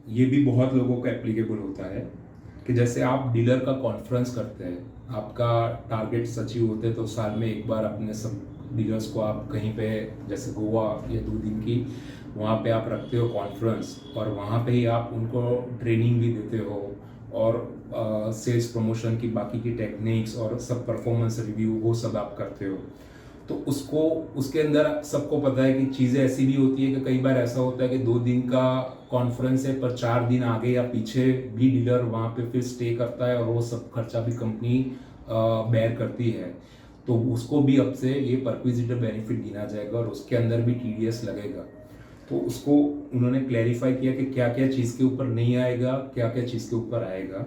ये भी बहुत लोगों को एप्लीकेबल होता है कि जैसे आप डीलर का कॉन्फ्रेंस करते हैं आपका टारगेट अचीव होते तो साल में एक बार अपने सब डीलर्स को आप कहीं पे जैसे गोवा या 2 दिन की वहाँ पे आप रखते हो कॉन्फ्रेंस, और वहाँ पे ही आप उनको ट्रेनिंग भी देते हो और सेल्स प्रमोशन की बाकी की टेक्निक्स और सब परफॉर्मेंस रिव्यू वो सब आप करते हो। तो उसको उसके अंदर सबको पता है कि चीज़ें ऐसी भी होती है कि कई बार ऐसा होता है कि 2 दिन का कॉन्फ्रेंस है पर 4 दिन आगे या पीछे भी डीलर वहाँ पे फिर स्टे करता है और वो सब खर्चा भी कंपनी बेयर करती है। तो उसको भी अब से ये परक्विजिटर बेनिफिट गिना जाएगा और उसके अंदर भी टीडीएस लगेगा। तो उसको उन्होंने क्लैरिफाई किया कि क्या क्या चीज़ के ऊपर नहीं आएगा, क्या क्या चीज़ के ऊपर आएगा।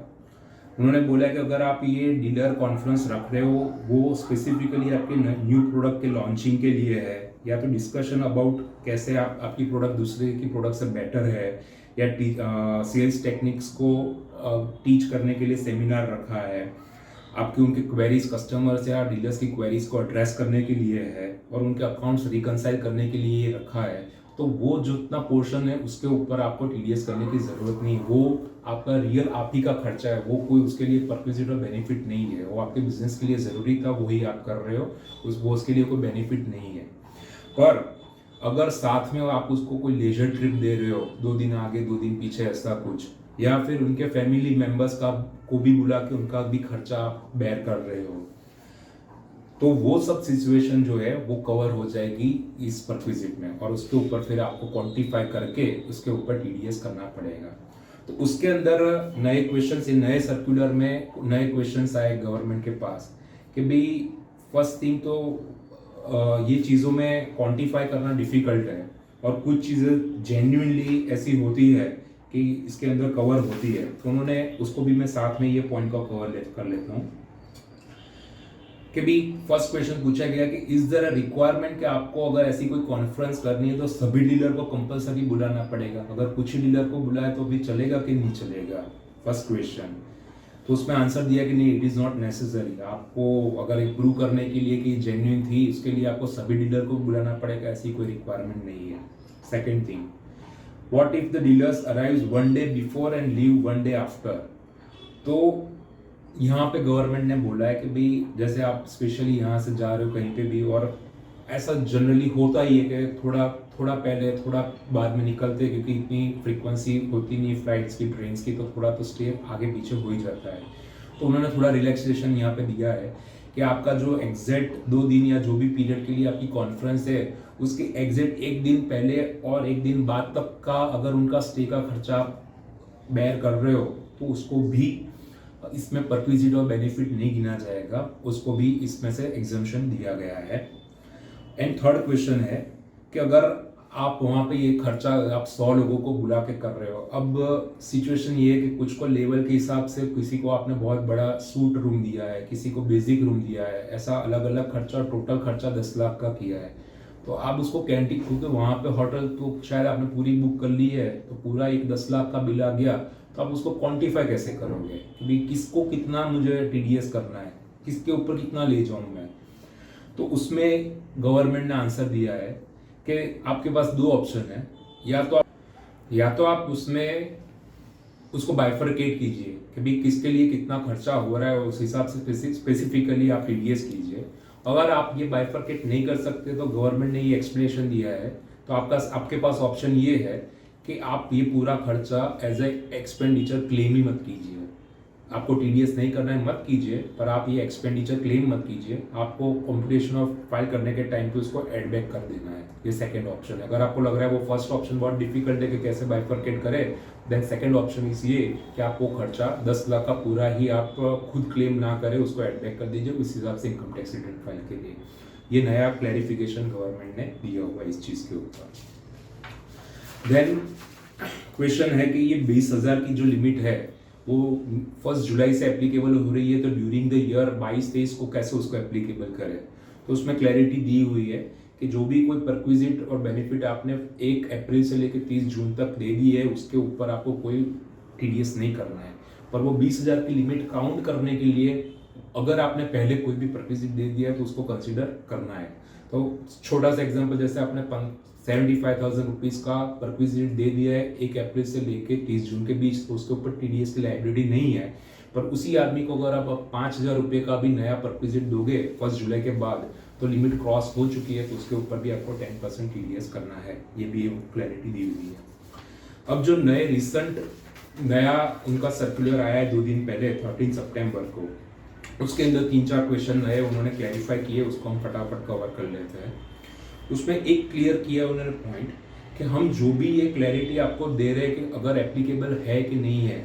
उन्होंने बोला कि अगर आप ये डीलर कॉन्फ्रेंस रख रहे हो वो स्पेसिफिकली आपके न्यू प्रोडक्ट के लॉन्चिंग के लिए है, या तो डिस्कशन अबाउट कैसे आपकी प्रोडक्ट दूसरे की प्रोडक्ट से बेटर है, या सेल्स टेक्निक्स को टीच करने के लिए सेमिनार रखा है, आपकी उनके क्वेरीज कस्टमर्स या डीलर्स की क्वेरीज को एड्रेस करने के लिए है, और उनके अकाउंट्स रिकनसाइल करने के लिए ये रखा है। तो वो जितना पोर्शन है उसके ऊपर आपको टीडीएस करने की ज़रूरत नहीं, वो आपका रियल आप ही का खर्चा है, वो कोई उसके लिए परक्विजिट बेनिफिट नहीं है, वो आपके बिजनेस के लिए ज़रूरी था वही आप कर रहे हो, वो उसके लिए कोई बेनिफिट नहीं है। पर अगर साथ में आप उसको कोई लेजर ट्रिप दे रहे हो 2 दिन आगे 2 दिन पीछे ऐसा कुछ, या फिर उनके फैमिली मेंबर्स का को भी बुला के उनका भी खर्चा आप बेयर कर रहे हो, तो वो सब सिचुएशन जो है वो कवर हो जाएगी इस परक्विजिट में, और उसके ऊपर फिर आपको क्वांटिफाई करके उसके ऊपर टीडीएस करना पड़ेगा। तो उसके अंदर नए क्वेश्चंस, नए सर्कुलर में नए क्वेश्चंस आए गवर्नमेंट के पास कि भाई फर्स्ट थिंग तो ये चीज़ों में क्वांटिफाई करना डिफिकल्ट है, और कुछ चीज़ें जेन्युइनली ऐसी होती है कि इसके अंदर कवर होती है। तो उन्होंने उसको भी मैं साथ में ये पॉइंट का कवर कर लेता हूँ कि भी फर्स्ट क्वेश्चन पूछा गया कि इज देयर अ रिक्वायरमेंट कि आपको अगर ऐसी कोई कॉन्फ्रेंस करनी है तो सभी डीलर को कंपलसरी बुलाना पड़ेगा, अगर कुछ ही डीलर को बुलाए तो भी चलेगा कि नहीं चलेगा, फर्स्ट क्वेश्चन। तो उसमें आंसर दिया कि नहीं, इट इज़ नॉट नेसेसरी। आपको अगर एक प्रूव करने के लिए कि जेन्युइन थी उसके लिए आपको सभी डीलर को बुलाना पड़ेगा, ऐसी कोई रिक्वायरमेंट नहीं है। Second thing, what if the dealers arrives 1 day before and leave 1 day after. तो यहाँ पे गवर्नमेंट ने बोला है कि भाई जैसे आप स्पेशली यहाँ से जा रहे हो कहीं पे भी, और ऐसा जनरली होता ही है कि थोड़ा थोड़ा पहले थोड़ा बाद में निकलते, क्योंकि इतनी फ्रीक्वेंसी होती नहीं फ्लाइट्स की ट्रेन्स की, तो थोड़ा तो स्टे आगे पीछे हो ही जाता है। तो उन्होंने थोड़ा रिलैक्सेशन यहाँ पे दिया है कि आपका जो एग्जैक्ट 2 दिन या जो भी पीरियड के लिए आपकी कॉन्फ्रेंस है उसके एग्जैक्ट 1 दिन पहले और 1 दिन बाद तक का अगर उनका स्टे का खर्चा बेयर कर रहे हो तो उसको भी इसमें परक्विजिट और बेनिफिट नहीं गिना जाएगा, उसको भी इसमें से एग्जम्पशन दिया गया है। एंड थर्ड क्वेश्चन है कि अगर आप वहाँ पे ये खर्चा आप 100 लोगों को बुला के कर रहे हो, अब सिचुएशन ये है कि कुछ को लेवल के हिसाब से किसी को आपने बहुत बड़ा सूट रूम दिया है, किसी को बेसिक रूम दिया है, ऐसा अलग अलग खर्चा, टोटल खर्चा 10 लाख का किया है। तो आप उसको कैंटीन, क्योंकि वहाँ पे होटल तो शायद आपने पूरी बुक कर ली है तो पूरा एक 10 लाख का बिल आ गया, तो आप उसको क्वांटिफाई कैसे करोगे कि भाई किसको कितना मुझे टीडीएस करना है, किसके ऊपर कितना ले जाऊँ मैं। तो उसमें गवर्नमेंट ने आंसर दिया है कि आपके पास 2 ऑप्शन है, या तो आप उसमें उसको बाइफरकेट कीजिए कि भाई किसके लिए कितना खर्चा हो रहा है, उस हिसाब से स्पेसिफिकली आप टीडीएस कीजिए। अगर आप ये बाइफरकेट नहीं कर सकते तो गवर्नमेंट ने ये एक्सप्लेनेशन दिया है, तो आपके पास ऑप्शन ये है कि आप ये पूरा खर्चा एज ए एक्सपेंडिचर क्लेम ही मत कीजिए। आपको टीडीएस नहीं करना है मत कीजिए, पर आप ये एक्सपेंडिचर क्लेम मत कीजिए, आपको कॉम्पिटिशन ऑफ फाइल करने के टाइम पे उसको एड बैक कर देना है। ये सेकंड ऑप्शन है। अगर आपको लग रहा है वो फर्स्ट ऑप्शन बहुत डिफिकल्ट है कि कैसे बाइफरकेट करें, देन सेकंड ऑप्शन इज ये कि आपको खर्चा 10 लाख का पूरा ही आप खुद क्लेम ना करें, उसको एड बैक कर दीजिए उस हिसाब से इनकम टैक्स रिटर्न फाइल के लिए। ये नया क्लैरिफिकेशन गवर्नमेंट ने दिया हुआ है इस चीज़ के ऊपर। देन क्वेश्चन है कि ये 20,000 की जो लिमिट है वो 1 जुलाई से एप्लीकेबल हो रही है, तो ड्यूरिंग द ईयर 22-23 को कैसे उसको एप्लीकेबल करें। तो उसमें क्लैरिटी दी हुई है कि जो भी कोई परक्विजिट और बेनिफिट आपने 1 अप्रैल से लेकर 30 जून तक दे दी है उसके ऊपर आपको कोई टीडीएस नहीं करना है। पर वो 20,000 की लिमिट काउंट करने के लिए अगर आपने पहले कोई भी परक्विजिट दे दिया है तो उसको कंसिडर करना है। तो छोटा सा एग्जाम्पल, जैसे आपने 75,000 रुपीज़ का परक्विजिट दे दिया है 1 अप्रैल से लेकर 30 जून के बीच, तो उसके ऊपर टीडीएस की लायबिलिटी नहीं है। पर उसी आदमी को अगर आप 5,000 रुपये का भी नया परक्विजिट दोगे 1 जुलाई के बाद, तो लिमिट क्रॉस हो चुकी है, तो उसके ऊपर भी आपको 10% TDS करना है। ये भी क्लैरिटी दी हुई है। अब जो नए रिसेंट नया उनका सर्कुलर आया है 2 दिन पहले 13 सितंबर को, उसके अंदर 3-4 क्वेश्चन नए उन्होंने क्लैरिफाई किए, उसको हम फटाफट कवर कर लेते हैं। उसमें एक क्लियर किया उन्होंने पॉइंट कि हम जो भी ये क्लैरिटी आपको दे रहे हैं कि अगर एप्लीकेबल है कि नहीं है,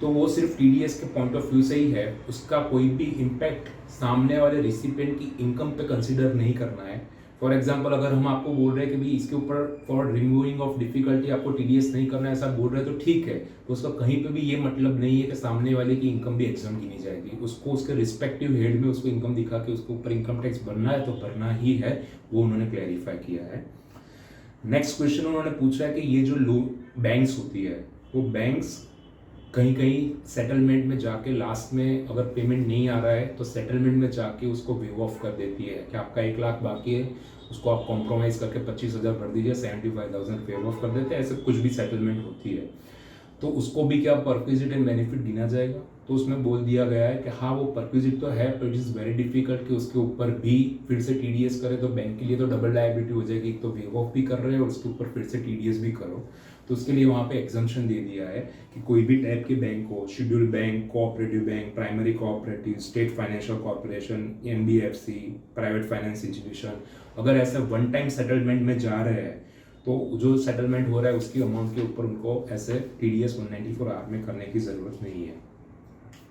तो वो सिर्फ TDS के पॉइंट ऑफ व्यू से ही है। उसका कोई भी इम्पैक्ट सामने वाले रिसिपिएंट की इनकम पे कंसिडर नहीं करना है। फॉर एग्जांपल, अगर हम आपको बोल रहे हैं कि भाई इसके ऊपर फॉर रिमूविंग ऑफ डिफिकल्टी आपको TDS नहीं करना है, ऐसा बोल रहे हैं तो ठीक है, तो उसका कहीं पे भी ये मतलब नहीं है कि सामने वाले की इनकम भी एग्जाम गिनी जाएगी। उसको उसके रिस्पेक्टिव हेड में उसको इनकम दिखा के उसके ऊपर इनकम टैक्स भरना है तो भरना ही है, वो उन्होंने क्लैरिफाई किया है। नेक्स्ट क्वेश्चन उन्होंने पूछा है कि ये जो बैंक्स होती है, वो बैंक्स कहीं कहीं सेटलमेंट में जाके लास्ट में अगर पेमेंट नहीं आ रहा है तो सेटलमेंट में जाके उसको वेव ऑफ कर देती है कि आपका 1 लाख बाकी है, उसको आप कॉम्प्रोमाइज़ करके 25,000 भर दीजिए, 75,000 वेव ऑफ कर देते हैं। ऐसे कुछ भी सेटलमेंट होती है तो उसको भी क्या परक्विजिट एंड बेनिफिट गिना जाएगा? तो उसमें बोल दिया गया है कि हाँ, वो परक्विजिट तो है, but it is very difficult कि उसके ऊपर भी फिर से TDS करे, तो बैंक के लिए तो डबल लायबिलिटी हो जाएगी। तो वेव ऑफ भी कर रहे हो और उसके ऊपर फिर से TDS भी करो, तो उसके लिए वहाँ पे एग्जम्पशन दे दिया है कि कोई भी टाइप के बैंक हो, schedule bank, cooperative bank, primary cooperative, state financial corporation, NBFC, private finance institution, अगर ऐसा वन टाइम सेटलमेंट में जा रहे हैं तो जो सेटलमेंट हो रहा है उसकी अमाउंट के ऊपर उनको ऐसे TDS 194R में करने की ज़रूरत नहीं है।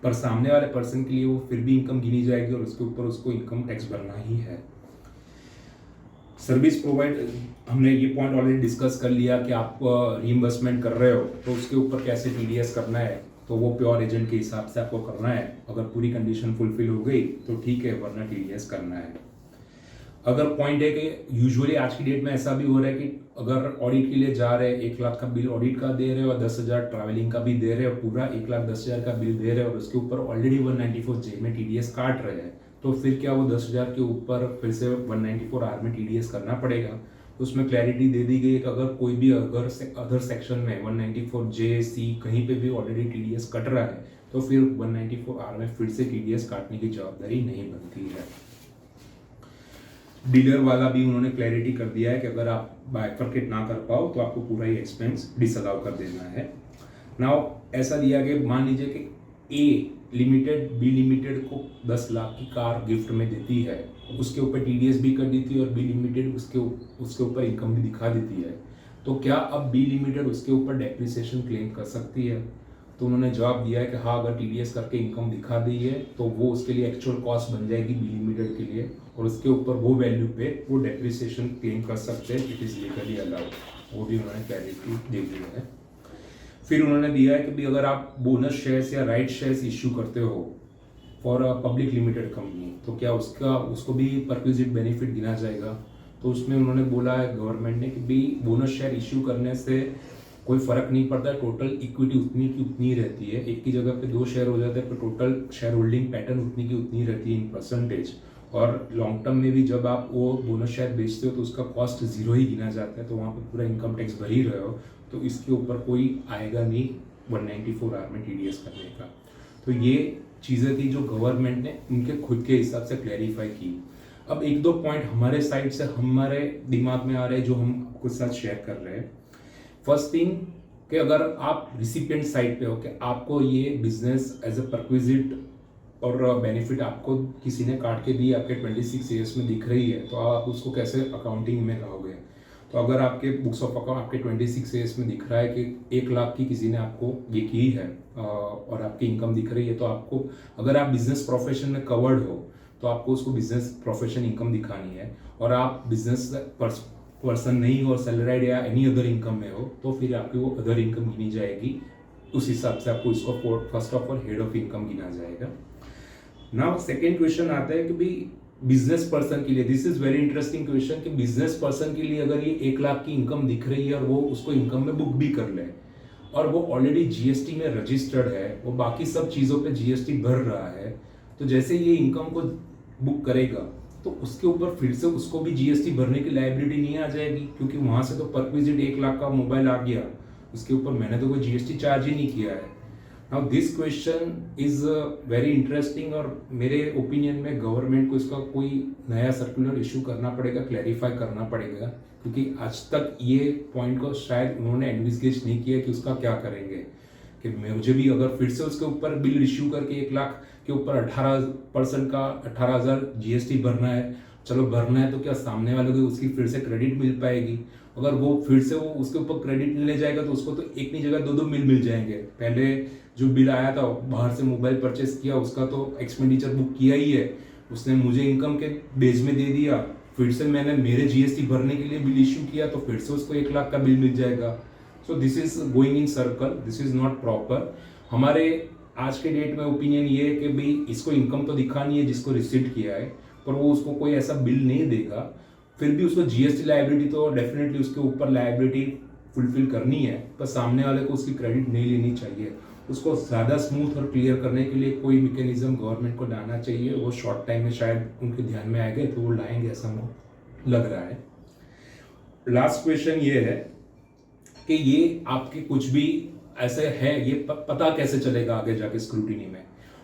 पर सामने वाले पर्सन के लिए वो फिर भी इनकम गिनी जाएगी और उसके ऊपर उसको इनकम टैक्स भरना ही है। सर्विस प्रोवाइड, हमने ये पॉइंट ऑलरेडी डिस्कस कर लिया कि आप रीइंबर्समेंट कर रहे हो तो उसके ऊपर कैसे TDS करना है, तो वो प्योर एजेंट के हिसाब से आपको करना है। अगर पूरी कंडीशन फुलफिल हो गई तो ठीक है, वरना TDS करना है। अगर पॉइंट है कि यूजुअली आज की डेट में ऐसा भी हो रहा है कि अगर ऑडिट के लिए जा रहे हैं, 1 लाख का बिल ऑडिट का दे रहे हो और 10,000 ट्रैवलिंग का भी दे रहे हो, पूरा 1,10,000 का बिल दे रहे हो और उसके ऊपर ऑलरेडी 194J में TDS काट रहे हैं, तो फिर क्या वो 10,000 के ऊपर फिर से 194R में TDS करना पड़ेगा? उसमें क्लैरिटी दे दी गई है कि अगर कोई भी अदर सेक्शन में 194J-C कहीं पे भी ऑलरेडी TDS कट रहा है तो फिर 194R में फिर से TDS काटने की जवाबदारी नहीं बनती है। डीलर वाला भी उन्होंने क्लैरिटी कर दिया है कि अगर आप बाइफरकेट ना कर पाओ तो आपको पूरा ही एक्सपेंस डिसअलाउ कर देना है। नाउ ऐसा दिया गया, मान लीजिए कि A लिमिटेड B लिमिटेड को 10 लाख की कार गिफ्ट में देती है, उसके ऊपर TDS भी कर देती है और B लिमिटेड उसके ऊपर इनकम भी दिखा देती है, तो क्या अब B लिमिटेड उसके ऊपर डेप्रिसिएशन क्लेम कर सकती है? तो उन्होंने जवाब दिया है कि हाँ, अगर TDS करके इनकम दिखा दी है तो वो उसके लिए एक्चुअल कॉस्ट बन जाएगी B लिमिटेड के लिए, और उसके ऊपर वो वैल्यू पे वो डेप्रिसिएशन क्लेम कर सकते हैं, इट इज़ लीगली अलाउड। वो भी उन्होंने क्लैरिटी दे दी है। फिर उन्होंने दिया है कि भी अगर आप बोनस शेयर्स या राइट शेयर्स इश्यू करते हो for a public limited company, तो क्या उसको भी परक्विजिट बेनिफिट गिना जाएगा? तो उसमें उन्होंने बोला है गवर्नमेंट ने कि भी बोनस शेयर इश्यू करने से कोई फर्क नहीं पड़ता है, टोटल इक्विटी उतनी की उतनी रहती है। एक की जगह पे 2 शेयर हो जाते हैं पर टोटल शेयर होल्डिंग पैटर्न उतनी की उतनी रहती है इन परसेंटेज। और लॉन्ग टर्म में भी जब आप वो बोनस शेयर बेचते हो तो उसका कॉस्ट 0 ही गिना जाता है, तो वहाँ पर पूरा इनकम टैक्स भर ही रहे हो, तो इसके ऊपर कोई आएगा नहीं 194R में TDS करने का। तो ये चीज़ें थी जो गवर्नमेंट ने उनके खुद के हिसाब से क्लैरिफाई की। अब 1-2 पॉइंट हमारे साइड से हमारे दिमाग में आ रहे हैं जो हम आपके साथ शेयर कर रहे हैं। फर्स्ट थिंग कि अगर आप रिसिपिएंट साइड पे हो कि आपको ये बिजनेस एज ए परक्विजिट और बेनिफिट आपको किसी ने काट के दी, आपके 26 ईयर्स में दिख रही है, तो आप उसको कैसे अकाउंटिंग में लाओगे? तो अगर आपके बुक्स ऑफ अकाउंट आपके 26 ईयर्स में दिख रहा है कि 1 लाख की किसी ने आपको ये की है और आपकी इनकम दिख रही है, तो आपको, अगर आप बिजनेस प्रोफेशन में कवर्ड हो तो आपको उसको बिजनेस प्रोफेशन इनकम दिखानी है, और आप बिजनेस पर्सन नहीं हो, सैलराइड या एनी अदर इनकम में हो, तो फिर आपकी वो अदर इनकम गिनी जाएगी। उस हिसाब से आपको इसको first of all head of income गिना जाएगा। नाउ सेकेंड क्वेश्चन आता है कि भाई बिजनेस पर्सन के लिए, this is very interesting question, कि बिजनेस पर्सन के लिए अगर ये 1 लाख की इनकम दिख रही है और वो उसको इनकम में बुक भी कर ले और वो ऑलरेडी GST में रजिस्टर्ड है, वो बाकी सब चीज़ों पे GST भर रहा है, तो जैसे ये इनकम को बुक करेगा तो उसके ऊपर फिर से उसको भी GST भरने की लायबिलिटी नहीं आ जाएगी, क्योंकि वहाँ से तो परक्विजिट 1 लाख का मोबाइल आ गया, उसके ऊपर मैंने तो कोई GST चार्ज ही नहीं किया है। Now this question is very interesting और मेरे ओपिनियन में गवर्नमेंट को इसका कोई नया सर्कुलर इशू करना पड़ेगा, क्लैरिफाई करना पड़ेगा, क्योंकि आज तक ये पॉइंट को शायद उन्होंने इन्वेस्टिगेट नहीं किया कि उसका क्या करेंगे। कि मुझे भी अगर फिर से उसके ऊपर बिल इश्यू करके 1 लाख के ऊपर 18% का 18,000 GST भरना है, चलो भरना है तो क्या सामने वालों को उसकी फिर से क्रेडिट मिल पाएगी? अगर वो फिर से वो उसके ऊपर क्रेडिट ले जाएगा तो उसको तो एक नहीं जगह दो मिल जाएंगे। पहले जो बिल आया था बाहर से मोबाइल परचेस किया, उसका तो एक्सपेंडिचर बुक किया ही है, उसने मुझे इनकम के बेस में दे दिया, फिर से मैंने मेरे GST भरने के लिए बिल इश्यू किया तो फिर से उसको 1 लाख का बिल मिल जाएगा। So this is going in circle, this is not proper. हमारे आज के डेट में ओपिनियन ये है कि भाई इसको इनकम तो दिखानी है जिसको रिसीट किया है, पर वो उसको कोई ऐसा बिल नहीं देगा, फिर भी उसको GST लाइबिलिटी तो डेफिनेटली उसके ऊपर लाइबिलिटी फुलफिल करनी है, पर सामने वाले को उसकी क्रेडिट नहीं लेनी चाहिए। उसको ज़्यादा स्मूथ और क्लियर करने के लिए कोई मैकेनिज्म गवर्नमेंट को लाना चाहिए। वो शॉर्ट टाइम में शायद उनके ध्यान में आएगा तो वो लाएंगे, ऐसा मुझे लग रहा है। लास्ट क्वेश्चन ये है कि ये आपके कुछ भी ऐसे है, ये पता कैसे चलेगा आगे जाके स्क्रूटिनी में?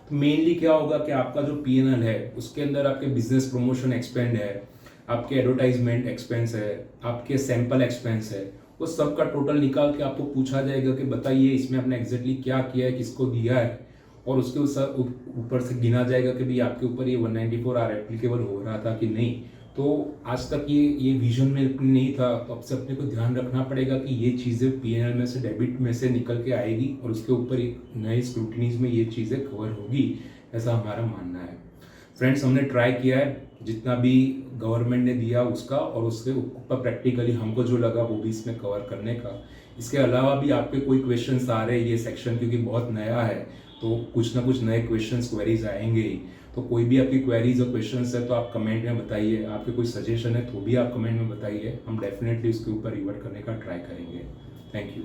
तो मेनली क्या होगा कि आपका जो P&L है उसके अंदर आपके बिजनेस प्रमोशन एक्सपेंड है, आपके एडवर्टाइजमेंट एक्सपेंस है, आपके सैंपल एक्सपेंस है, वो सब का टोटल निकाल के आपको पूछा जाएगा कि बताइए इसमें आपने एग्जैक्टली क्या किया है, किसको दिया है, और उसके ऊपर से गिना जाएगा कि भाई आपके ऊपर ये 194R एप्लीकेबल हो रहा था कि नहीं। तो आज तक ये विजन में नहीं था, तो अब से अपने को ध्यान रखना पड़ेगा कि ये चीज़ें P&L में से डेबिट में से निकल के आएगी और उसके ऊपर एक नए स्क्रूटनीज में ये चीज़ें कवर होगी, ऐसा हमारा मानना है। फ्रेंड्स, हमने ट्राई किया है जितना भी गवर्नमेंट ने दिया उसका, और उसके ऊपर प्रैक्टिकली हमको जो लगा वो भी इसमें कवर करने का। इसके अलावा भी आपके कोई क्वेश्चंस आ रहे हैं, ये सेक्शन क्योंकि बहुत नया है तो कुछ ना कुछ नए क्वेश्चंस क्वेरीज आएंगे ही। तो कोई भी आपकी क्वेरीज और क्वेश्चंस है तो आप कमेंट में बताइए, आपके कोई सजेशन है तो भी आप कमेंट में बताइए, हम डेफिनेटली उसके ऊपर रिवर्ट करने का ट्राई करेंगे। Thank you.